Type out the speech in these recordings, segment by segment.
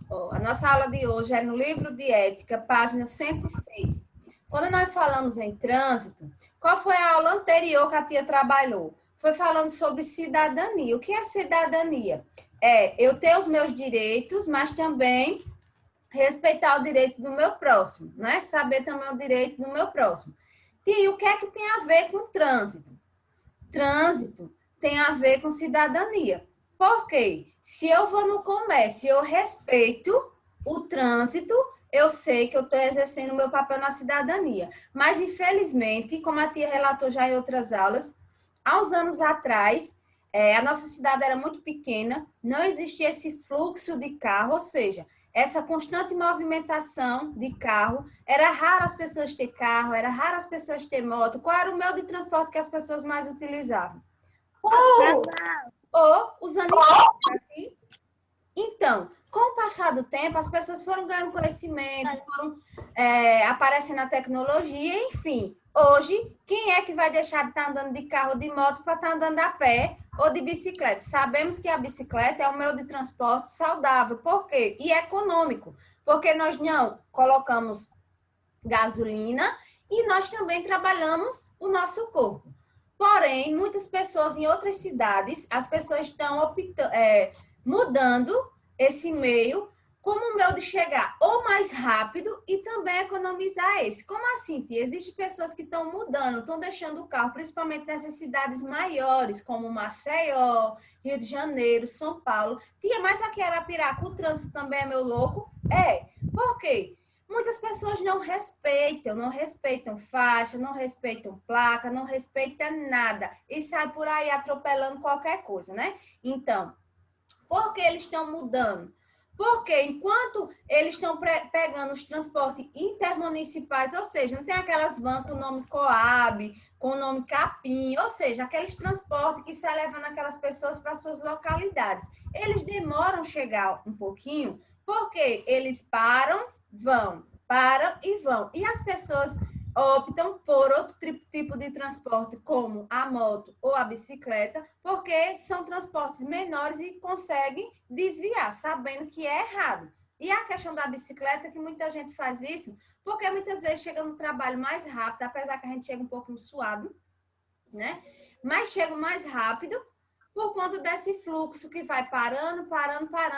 A nossa aula de hoje é no livro de Ética, página 106. Quando nós falamos em trânsito, qual foi a aula anterior que a tia trabalhou? Foi falando sobre cidadania. O que é cidadania? É eu ter os meus direitos, mas também respeitar o direito do meu próximo, né? Saber também o direito do meu próximo. Tia, o que é que tem a ver com trânsito? Trânsito tem a ver com cidadania. Por quê? Se eu vou no comércio e eu respeito o trânsito, eu sei que eu estou exercendo o meu papel na cidadania. Mas, infelizmente, como a tia relatou já em outras aulas, há uns anos atrás, a nossa cidade era muito pequena, não existia esse fluxo de carro, ou seja, essa constante movimentação de carro. Era raro as pessoas ter carro, era raro as pessoas ter moto. Qual era o meio de transporte que as pessoas mais utilizavam? Ou os animais, assim. Então, com o passar do tempo, as pessoas foram ganhando conhecimento, foram aparecendo a tecnologia, enfim. Hoje, quem é que vai deixar de estar andando de carro ou de moto para estar andando a pé ou de bicicleta? Sabemos que a bicicleta é um meio de transporte saudável. Por quê? E econômico. Porque nós não colocamos gasolina e nós também trabalhamos o nosso corpo. Porém, muitas pessoas em outras cidades, as pessoas estão mudando esse meio como um meio de chegar ou mais rápido e também economizar esse. Como assim, tia? Existem pessoas que estão mudando, estão deixando o carro, principalmente nessas cidades maiores, como Maceió, Rio de Janeiro, São Paulo. Tia, mas aqui em Arapiraca o trânsito também é meu louco? É. Por quê? Muitas pessoas não respeitam faixa, não respeitam placa, não respeitam nada e sai por aí atropelando qualquer coisa, né? Então, por que eles estão mudando? Porque enquanto eles estão pegando os transportes intermunicipais, ou seja, não tem aquelas vans com o nome Coab, com o nome Capim, ou seja, aqueles transportes que se levando aquelas pessoas para suas localidades. Eles demoram chegar um pouquinho, porque eles param e vão. E as pessoas optam por outro tipo de transporte, como a moto ou a bicicleta, porque são transportes menores e conseguem desviar, sabendo que é errado. E a questão da bicicleta, que muita gente faz isso, porque muitas vezes chega no trabalho mais rápido, apesar que a gente chega um pouquinho suado, né? Mas chega mais rápido por conta desse fluxo que vai parando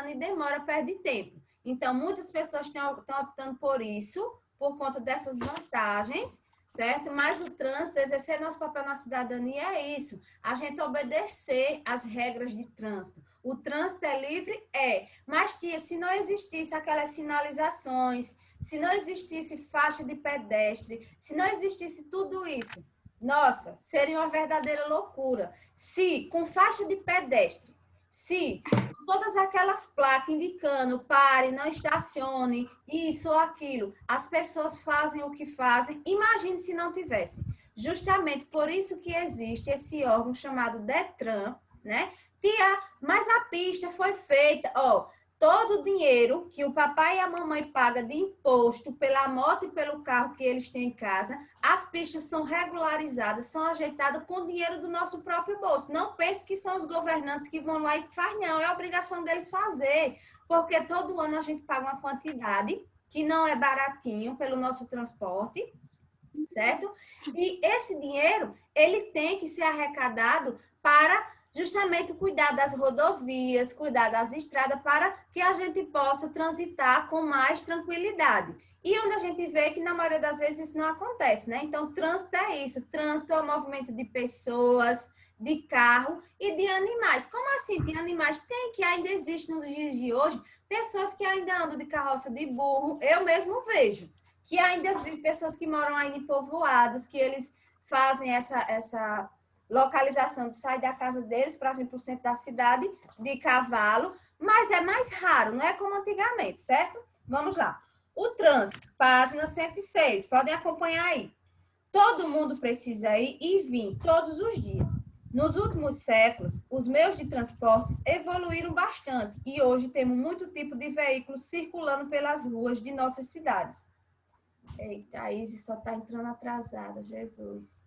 e demora, perde tempo. Então, muitas pessoas estão optando por isso, por conta dessas vantagens, certo? Mas o trânsito, exercer nosso papel na cidadania é isso, a gente obedecer às regras de trânsito. O trânsito é livre? É. Mas, tia, se não existisse aquelas sinalizações, se não existisse faixa de pedestre, se não existisse tudo isso, nossa, seria uma verdadeira loucura. Se com faixa de pedestre, se todas aquelas placas indicando pare, não estacione, isso ou aquilo, as pessoas fazem o que fazem, imagine se não tivessem. Justamente por isso que existe esse órgão chamado Detran, né? Tia, mas a pista foi feita, todo o dinheiro que o papai e a mamãe pagam de imposto pela moto e pelo carro que eles têm em casa, as pistas são regularizadas, são ajeitadas com o dinheiro do nosso próprio bolso. Não pense que são os governantes que vão lá e fazem, não. É a obrigação deles fazer, porque todo ano a gente paga uma quantidade que não é baratinho pelo nosso transporte, certo? E esse dinheiro, ele tem que ser arrecadado para justamente cuidar das rodovias, cuidar das estradas, para que a gente possa transitar com mais tranquilidade. E onde a gente vê que, na maioria das vezes, isso não acontece, né? Então, trânsito é isso. Trânsito é o movimento de pessoas, de carro e de animais. Como assim de animais? Tem que ainda existe nos dias de hoje pessoas que ainda andam de carroça de burro. Eu mesmo vejo que ainda vi pessoas que moram ainda em povoados, que eles fazem essa localização de sair da casa deles para vir para o centro da cidade de cavalo, mas é mais raro, não é como antigamente, certo? Vamos lá. O trânsito, página 106, podem acompanhar aí. Todo mundo precisa ir e vir todos os dias. Nos últimos séculos, os meios de transportes evoluíram bastante e hoje temos muito tipo de veículos circulando pelas ruas de nossas cidades. Eita, a Isis só está entrando atrasada, Jesus.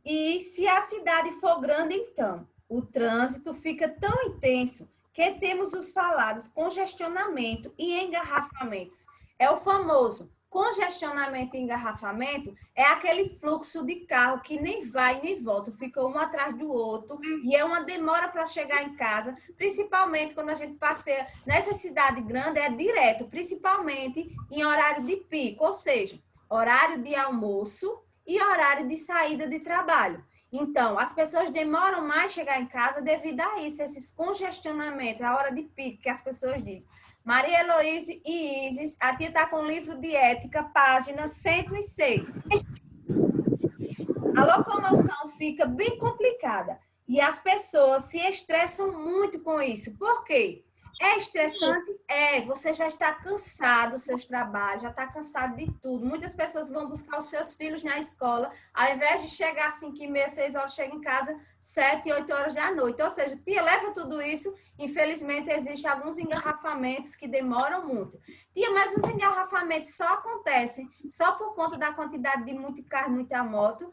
E se a cidade for grande, então, o trânsito fica tão intenso que temos os falados congestionamento e engarrafamentos. É o famoso congestionamento e engarrafamento, é aquele fluxo de carro que nem vai nem volta, fica um atrás do outro e é uma demora para chegar em casa, principalmente quando a gente passeia nessa cidade grande, é direto, principalmente em horário de pico, ou seja, horário de almoço e horário de saída de trabalho. Então, as pessoas demoram mais a chegar em casa devido a isso, esses congestionamentos, a hora de pico que as pessoas dizem. Maria Heloíse e Isis, a tia está com o livro de ética, página 106. A locomoção fica bem complicada e as pessoas se estressam muito com isso. Por quê? É estressante? É. Você já está cansado dos seus trabalhos, já está cansado de tudo. Muitas pessoas vão buscar os seus filhos na escola, ao invés de chegar às 5h30, 6 horas, chega em casa 7, 8 horas da noite. Ou seja, tia, leva tudo isso. Infelizmente, existem alguns engarrafamentos que demoram muito. Tia, mas os engarrafamentos só acontecem só por conta da quantidade de muito carro, muita moto.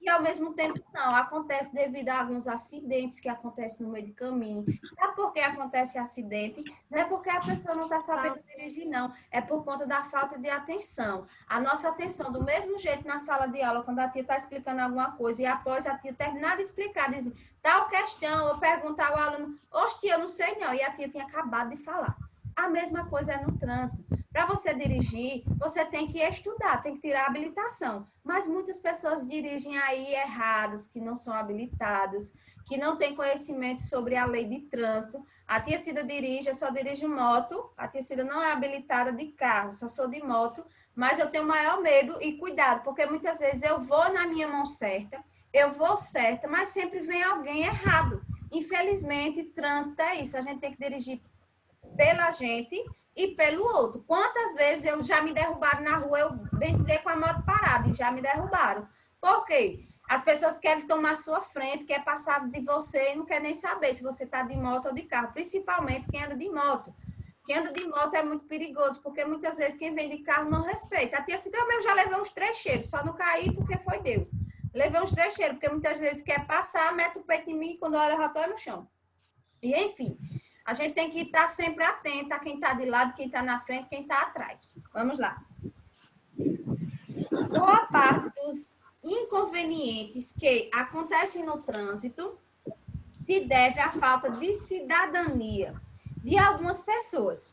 E, ao mesmo tempo, não. Acontece devido a alguns acidentes que acontecem no meio do caminho. Sabe por que acontece acidente? Não é porque a pessoa não está sabendo dirigir, não. É por conta da falta de atenção. A nossa atenção, do mesmo jeito na sala de aula, quando a tia está explicando alguma coisa, e após a tia terminar de explicar, diz tal questão, ou perguntar ao aluno, oxe, tia, eu não sei não. E a tia tinha acabado de falar. A mesma coisa é no trânsito. Para você dirigir, você tem que estudar, tem que tirar a habilitação. Mas muitas pessoas dirigem aí errados, que não são habilitados, que não têm conhecimento sobre a lei de trânsito. A tia Cida dirige, eu só dirijo moto. A tia Cida não é habilitada de carro, só sou de moto. Mas eu tenho maior medo e cuidado, porque muitas vezes eu vou na minha mão certa, eu vou certa, mas sempre vem alguém errado. Infelizmente, trânsito é isso. A gente tem que dirigir pela gente e pelo outro. Quantas vezes eu já me derrubaram na rua, eu bem dizer com a moto parada, e já me derrubaram. Por quê? As pessoas querem tomar a sua frente, quer passar de você e não quer nem saber se você está de moto ou de carro, principalmente quem anda de moto. Quem anda de moto é muito perigoso, porque muitas vezes quem vem de carro não respeita. A tia Cida, eu mesmo já levei uns trecheiros, só não caí porque foi Deus. Levei uns trecheiros, porque muitas vezes quer passar, mete o peito em mim e quando olha, eu já estou no chão. E, enfim, a gente tem que estar sempre atento a quem está de lado, quem está na frente, quem está atrás. Vamos lá. Boa parte dos inconvenientes que acontecem no trânsito se deve à falta de cidadania de algumas pessoas.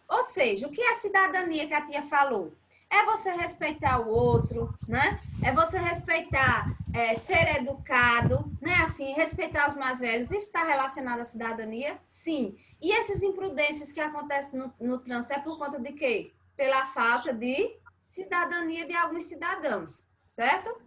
Ou seja, o que é a cidadania que a tia falou? É você respeitar o outro, né? É você respeitar, ser educado, né? Assim, respeitar os mais velhos. Isso está relacionado à cidadania? Sim. E essas imprudências que acontecem no trânsito é por conta de quê? Pela falta de cidadania de alguns cidadãos, certo?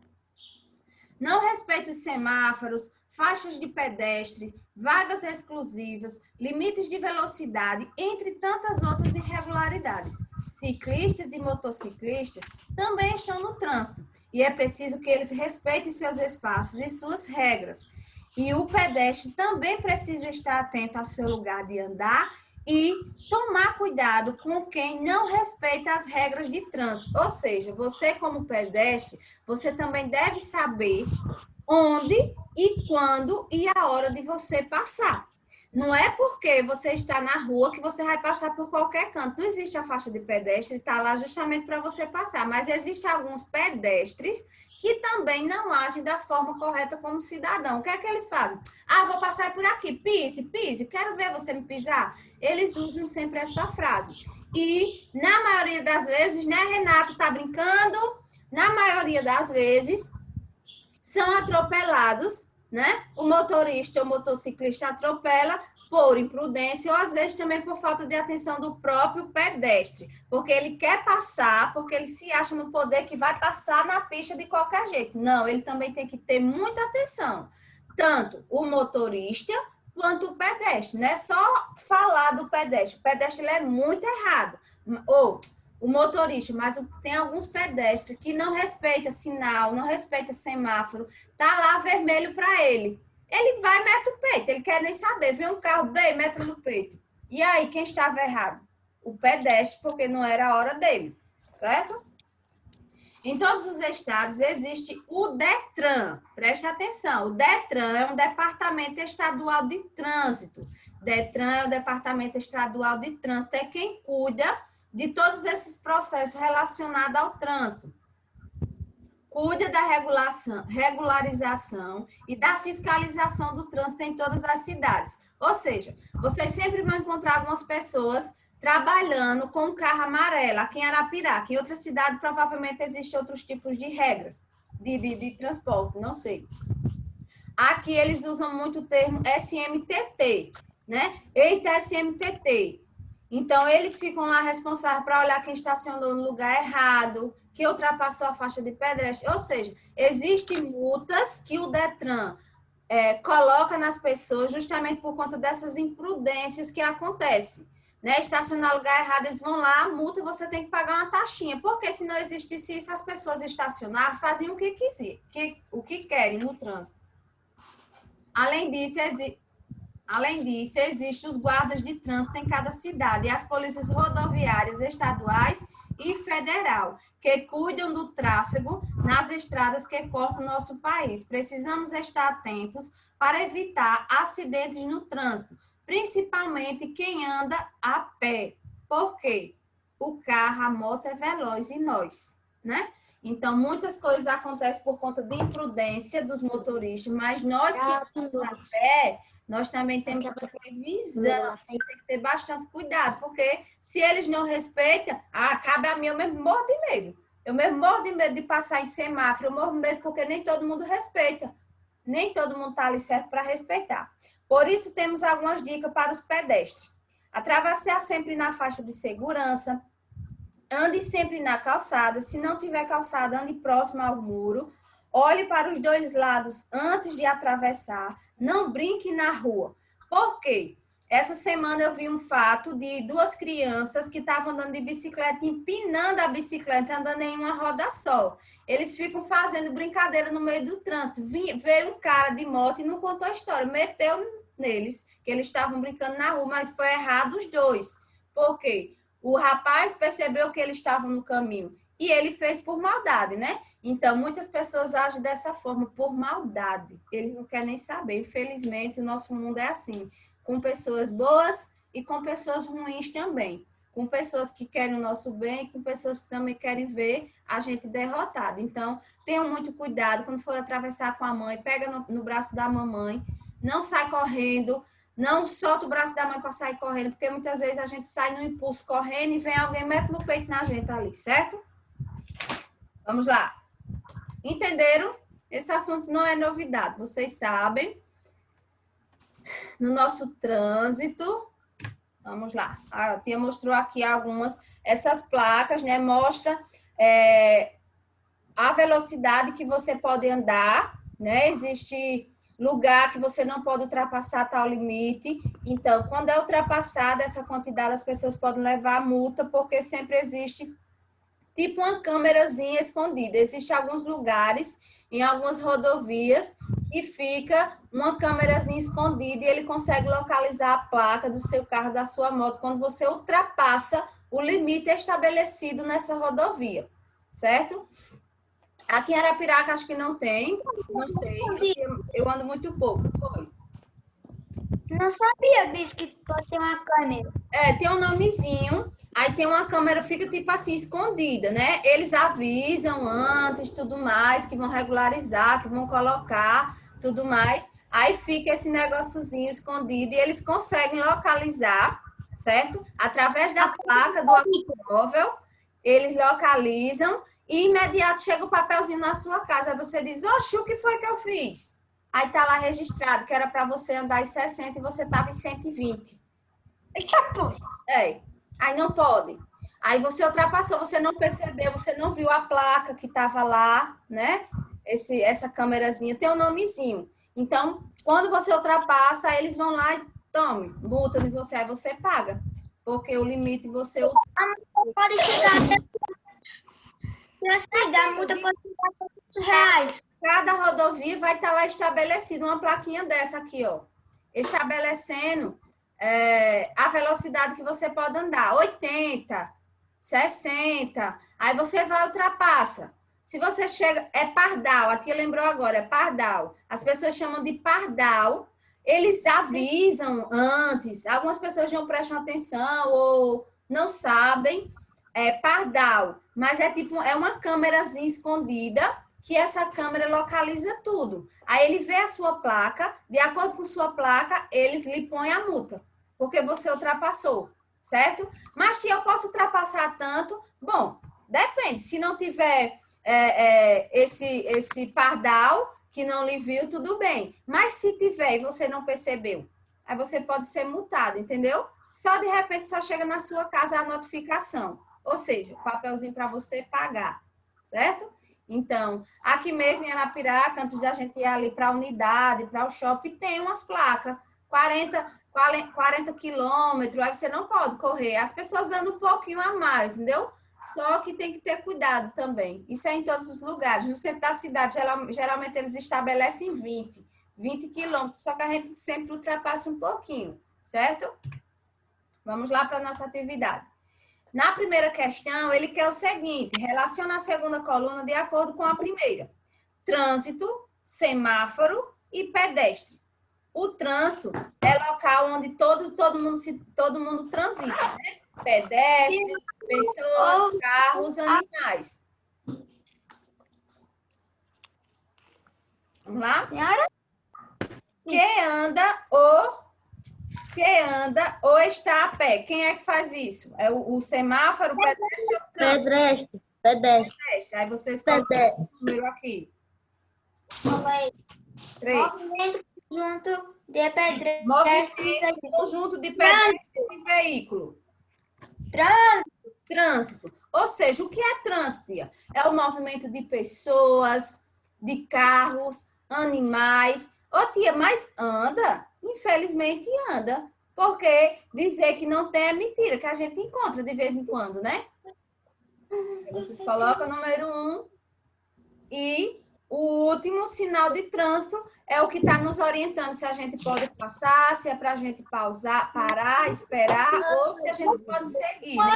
Não respeita os semáforos, faixas de pedestre, vagas exclusivas, limites de velocidade, entre tantas outras irregularidades. Ciclistas e motociclistas também estão no trânsito e é preciso que eles respeitem seus espaços e suas regras. E o pedestre também precisa estar atento ao seu lugar de andar e tomar cuidado com quem não respeita as regras de trânsito. Ou seja, você como pedestre, você também deve saber onde e quando e a hora de você passar. Não é porque você está na rua que você vai passar por qualquer canto. Não existe a faixa de pedestre, está lá justamente para você passar. Mas existem alguns pedestres que também não agem da forma correta como cidadão. O que é que eles fazem? Ah, vou passar por aqui, pise, pise, quero ver você me pisar. Eles usam sempre essa frase. E, na maioria das vezes, né, Renato, tá brincando? Na maioria das vezes, são atropelados, né? O motorista ou motociclista atropela por imprudência ou às vezes também por falta de atenção do próprio pedestre, porque ele quer passar, porque ele se acha no poder que vai passar na pista de qualquer jeito. Não, ele também tem que ter muita atenção, tanto o motorista quanto o pedestre. Não é só falar do pedestre, o pedestre ele é muito errado. Ou o motorista, mas tem alguns pedestres que não respeita sinal, não respeita semáforo, tá lá vermelho para ele. Ele vai e mete o peito, ele quer nem saber. Vem um carro bem, mete no peito. E aí, quem estava errado? O pedestre, porque não era a hora dele, certo? Em todos os estados existe o DETRAN. Preste atenção, o DETRAN é um departamento estadual de trânsito DETRAN é o Departamento Estadual de Trânsito, é quem cuida de todos esses processos relacionados ao trânsito. Cuida da regularização e da fiscalização do trânsito em todas as cidades. Ou seja, vocês sempre vão encontrar algumas pessoas trabalhando com um carro amarelo, aqui em Arapiraca. Em outra cidade, provavelmente, existem outros tipos de regras de transporte, não sei. Aqui eles usam muito o termo SMTT, né? Eita, SMTT. Então, eles ficam lá responsáveis para olhar quem estacionou no lugar errado, que ultrapassou a faixa de pedestre. Ou seja, existem multas que o DETRAN coloca nas pessoas justamente por conta dessas imprudências que acontecem. Né? Estacionar no lugar errado, eles vão lá, a multa, você tem que pagar uma taxinha. Porque se não existisse isso, as pessoas estacionar faziam o que quiser, o que querem no trânsito. Além disso, existem os guardas de trânsito em cada cidade e as polícias rodoviárias estaduais e federal, que cuidam do tráfego nas estradas que cortam o nosso país. Precisamos estar atentos para evitar acidentes no trânsito, principalmente quem anda a pé. Por quê? O carro, a moto é veloz e nós, né? Então, muitas coisas acontecem por conta de imprudência dos motoristas, mas nós que andamos a pé, nós também temos que ter visão, tem que ter bastante cuidado, porque se eles não respeitam, cabe a mim, eu mesmo morro de medo. Eu mesmo morro de medo de passar em semáforo, eu morro de medo porque nem todo mundo respeita. Nem todo mundo está ali certo para respeitar. Por isso, temos algumas dicas para os pedestres. Atravessar sempre na faixa de segurança, ande sempre na calçada, se não tiver calçada, ande próximo ao muro, olhe para os dois lados antes de atravessar, não brinque na rua. Por quê? Essa semana eu vi um fato de duas crianças que estavam andando de bicicleta, empinando a bicicleta, andando em uma roda só. Eles ficam fazendo brincadeira no meio do trânsito. Veio um cara de moto e não contou a história, meteu neles, que eles estavam brincando na rua, mas foi errado os dois. Por quê? O rapaz percebeu que eles estavam no caminho e ele fez por maldade, né? Então, muitas pessoas agem dessa forma, por maldade. Eles não querem nem saber. Infelizmente, o nosso mundo é assim, com pessoas boas e com pessoas ruins também. Com pessoas que querem o nosso bem e com pessoas que também querem ver a gente derrotado. Então, tenham muito cuidado quando for atravessar com a mãe, pega no braço da mamãe, não sai correndo, não solta o braço da mãe para sair correndo, porque muitas vezes a gente sai no impulso correndo e vem alguém mete no peito na gente ali, certo? Vamos lá. Entenderam? Esse assunto não é novidade, vocês sabem. No nosso trânsito, vamos lá. A tia mostrou aqui algumas, essas placas, né? Mostra a velocidade que você pode andar, né? Existe lugar que você não pode ultrapassar tal limite. Então, quando é ultrapassada essa quantidade, as pessoas podem levar a multa, porque sempre existe tipo uma câmerazinha escondida. Existem alguns lugares, em algumas rodovias, que fica uma câmerazinha escondida e ele consegue localizar a placa do seu carro, da sua moto, quando você ultrapassa o limite estabelecido nessa rodovia, certo? Aqui em Arapiraca acho que não tem, não sei, eu ando muito pouco. Foi. Não sabia disso, que pode ter uma câmera. Tem um nomezinho, aí tem uma câmera, fica tipo assim, escondida, né? Eles avisam antes, tudo mais, que vão regularizar, que vão colocar, tudo mais. Aí fica esse negóciozinho escondido e eles conseguem localizar, certo? Através da placa do automóvel, eles localizam e imediato chega o papelzinho na sua casa. Aí você diz, oxe, o que foi que eu fiz? Aí tá lá registrado que era para você andar em 60 e você estava em 120. Eita, pô! Aí não pode. Aí você ultrapassou, você não percebeu, você não viu a placa que estava lá, né? Essa câmerazinha tem um nomezinho. Então, quando você ultrapassa, eles vão lá e tome, multa de você, aí você paga. Porque o limite você... Pode chegar... Se dá multa, pode chegar R$200. Cada rodovia vai estar lá estabelecida uma plaquinha dessa aqui, ó. Estabelecendo a velocidade que você pode andar. 80, 60. Aí você vai ultrapassa. Se você chega... É pardal. A tia lembrou agora. É pardal. As pessoas chamam de pardal eles avisam antes, algumas pessoas não prestam atenção ou não sabem, pardal, mas é tipo, é uma câmerazinha escondida que essa câmera localiza tudo. Aí ele vê a sua placa, de acordo com sua placa, eles lhe põem a multa, porque você ultrapassou, certo? Mas tia, eu posso ultrapassar tanto? Bom, depende, se não tiver esse pardal que não lhe viu, tudo bem. Mas se tiver e você não percebeu, aí você pode ser multado, entendeu? Só de repente só chega na sua casa a notificação. Ou seja, o papelzinho para você pagar, certo? Então, aqui mesmo em Arapiraca, antes de a gente ir ali para a unidade, para o shopping, tem umas placas, 40 quilômetros, aí você não pode correr. As pessoas andam um pouquinho a mais, entendeu? Só que tem que ter cuidado também. Isso é em todos os lugares. No centro da cidade, geralmente eles estabelecem 20 quilômetros, só que a gente sempre ultrapassa um pouquinho, certo? Vamos lá para a nossa atividade. Na primeira questão, ele quer o seguinte: relaciona a segunda coluna de acordo com a primeira. Trânsito, semáforo e pedestre. O trânsito é local onde todo mundo transita, né? Pedestres, pessoas, carros, animais. Vamos lá? Senhora? Quem anda ou está a pé? Quem é que faz isso? É o semáforo, o pedestre ou o trânsito? Pedestre. Aí vocês colocam o número aqui. 3. Movimento conjunto de pedestres. Movimento conjunto de pedestres e veículo. Trânsito. Ou seja, o que é trânsito, tia? É o movimento de pessoas, de carros, animais. Ô, tia, mas anda? Infelizmente anda. Porque dizer que não tem é mentira, que a gente encontra de vez em quando, né? Vocês colocam o número 1 e o último sinal de trânsito é o que está nos orientando se a gente pode passar, se é para a gente pausar, parar, esperar, ou se a gente pode seguir, né?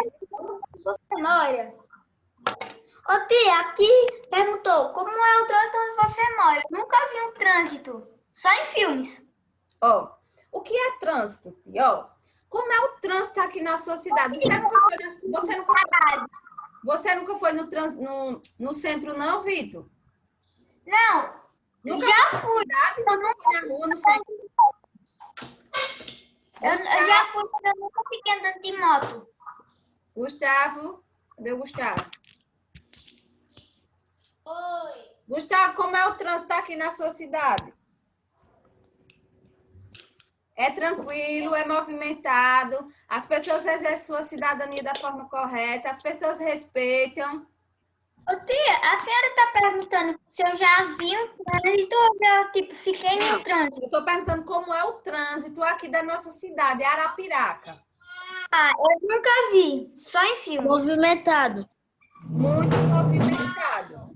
Você mora? Ô tia, aqui perguntou como é o trânsito onde você mora. Eu nunca vi um trânsito, só em filmes. Ó, o que é trânsito, tia? Ó, como é o trânsito aqui na sua cidade? Você nunca foi no centro, não, Vitor? Não, Nunca já fui. Nunca foi na rua, no centro? Eu já fui, mas eu nunca fiquei andando de moto. Gustavo, cadê o Gustavo? Oi. Gustavo, como é o trânsito aqui na sua cidade? É tranquilo, é movimentado, as pessoas exercem sua cidadania da forma correta, as pessoas respeitam. Ô tia, a senhora está perguntando se eu já vi um trânsito ou já fiquei no trânsito? Eu estou perguntando como é o trânsito aqui da nossa cidade, Arapiraca. Ah, eu nunca vi, só em filme. Movimentado. Muito movimentado.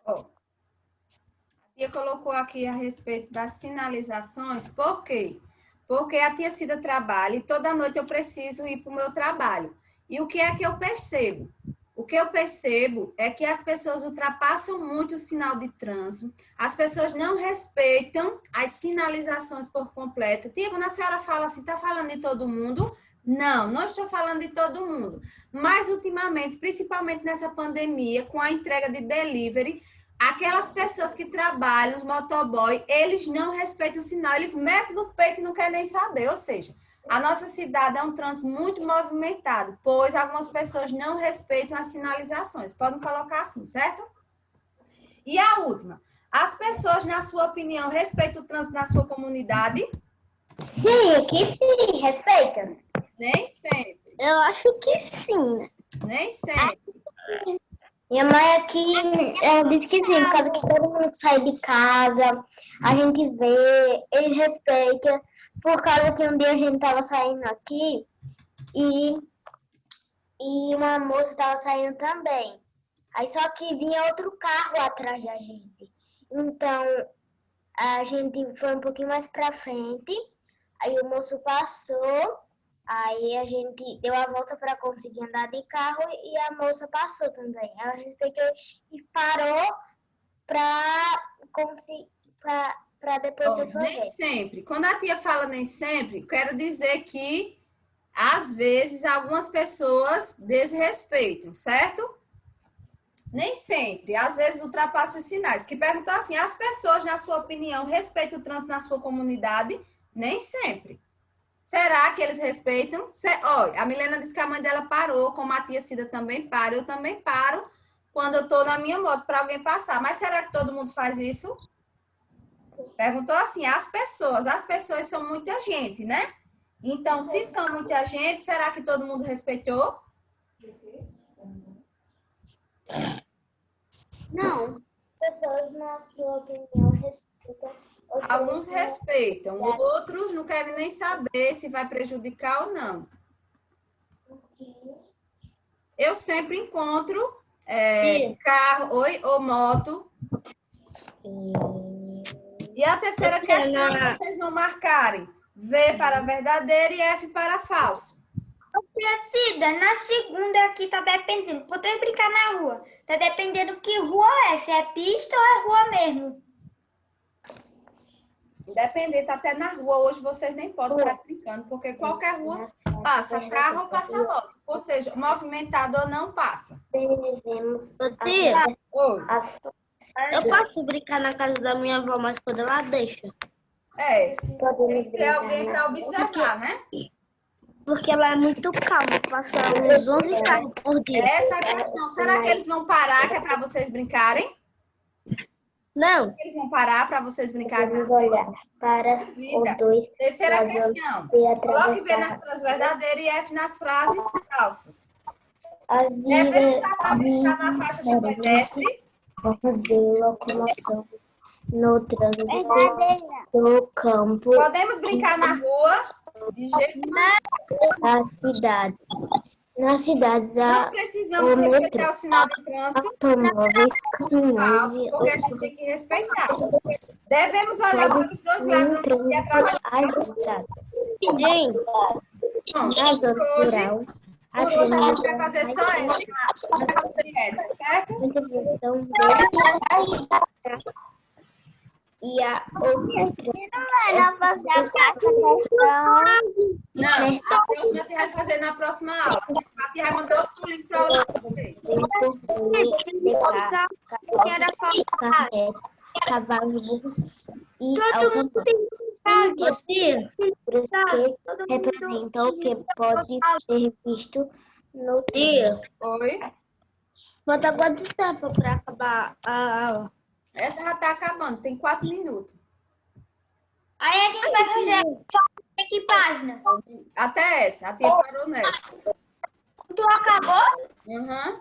Ó, a tia colocou aqui a respeito das sinalizações, por quê? Porque a tia Cida trabalha e toda noite eu preciso ir para o meu trabalho. E o que é que eu percebo? O que eu percebo é que as pessoas ultrapassam muito o sinal de trânsito, as pessoas não respeitam as sinalizações por completo. Tia, quando a senhora fala assim, está falando de todo mundo? Não, não estou falando de todo mundo. Mas, ultimamente, principalmente nessa pandemia, com a entrega de delivery, aquelas pessoas que trabalham, os motoboy, eles não respeitam o sinal, eles metem no peito e não querem nem saber. Ou seja, a nossa cidade é um trânsito muito movimentado, pois algumas pessoas não respeitam as sinalizações. Podem colocar assim, certo? E a última, as pessoas, na sua opinião, respeitam o trânsito na sua comunidade? Sim, aqui sim, respeita. Nem sempre. Eu acho que sim. Nem sempre. Minha mãe aqui diz que sim, por causa que todo mundo sai de casa, a gente vê, eles respeitam, Por causa que um dia a gente tava saindo aqui e, e uma moça tava saindo também. Aí só que vinha outro carro atrás da gente. Então a gente foi um pouquinho mais pra frente. Aí o moço passou. Aí a gente deu a volta para conseguir andar de carro e a moça passou também. Ela respeitou e parou para conseguir para depois ser sua Nem vez. sempre. Quando a tia fala nem sempre, quero dizer que, às vezes, algumas pessoas desrespeitam, certo? Nem sempre. Às vezes, ultrapassam os sinais. Que perguntou assim, as pessoas, na sua opinião, respeitam o trânsito na sua comunidade? Nem sempre. Será que eles respeitam? Olha, a Milena disse que a mãe dela parou, como a tia Cida também para. Eu também paro quando eu estou na minha moto para alguém passar. Mas será que todo mundo faz isso? Perguntou assim, as pessoas são muita gente, né? Então, se são muita gente, será que todo mundo respeitou? Não. Pessoas, na sua opinião, respeitam. Alguns respeitam, outros não querem nem saber se vai prejudicar ou não. Eu sempre encontro carro ou moto. E a terceira questão vocês vão marcarem V para verdadeiro e F para falso. Cida, na segunda aqui tá dependendo. Poder brincar na rua. Tá dependendo que rua é. Se é pista ou é rua mesmo. Independente, até na rua, hoje vocês nem podem estar brincando, porque qualquer rua passa carro ou passa moto. Ou seja, movimentado ou não passa. Tia, Oi. eu posso brincar na casa da minha avó, mas quando ela deixa. Tem que ter alguém para observar, né? Porque ela é muito calma, passa uns 11 carros por dia. Essa é a questão. Será que eles vão parar, que é para vocês brincarem? Não. Eles vão parar para vocês brincarem? Vamos olhar para os dois. Terceira questão. Coloque V nas frases verdadeiras e F nas frases falsas. Devemos estar na faixa de pedestre. De locomoção no trânsito do campo Podemos brincar na rua. De jeito nenhum. da cidade. Nas cidades Não há precisamos respeitar o sinal de trânsito. automóveis, caminhões Falso, e porque a gente tem que respeitar. Devemos olhar para os dois lados e atravessar. agitados. Gente, na zona rural, Por hoje a gente vai fazer só essa, certo? intervenção e a outra. Não, a próxima a gente vai fazer na próxima aula. A tia vai mandar outro link para vocês. Cavalos, burros e automóveis. Por isso que representa o que pode ser visto no dia. Oi? Falta quanto tempo para acabar a aula? Essa já está acabando, tem 4 minutos. Aí a gente vai fazer que página? Até essa, a tia parou nessa. Tu acabou? Uhum.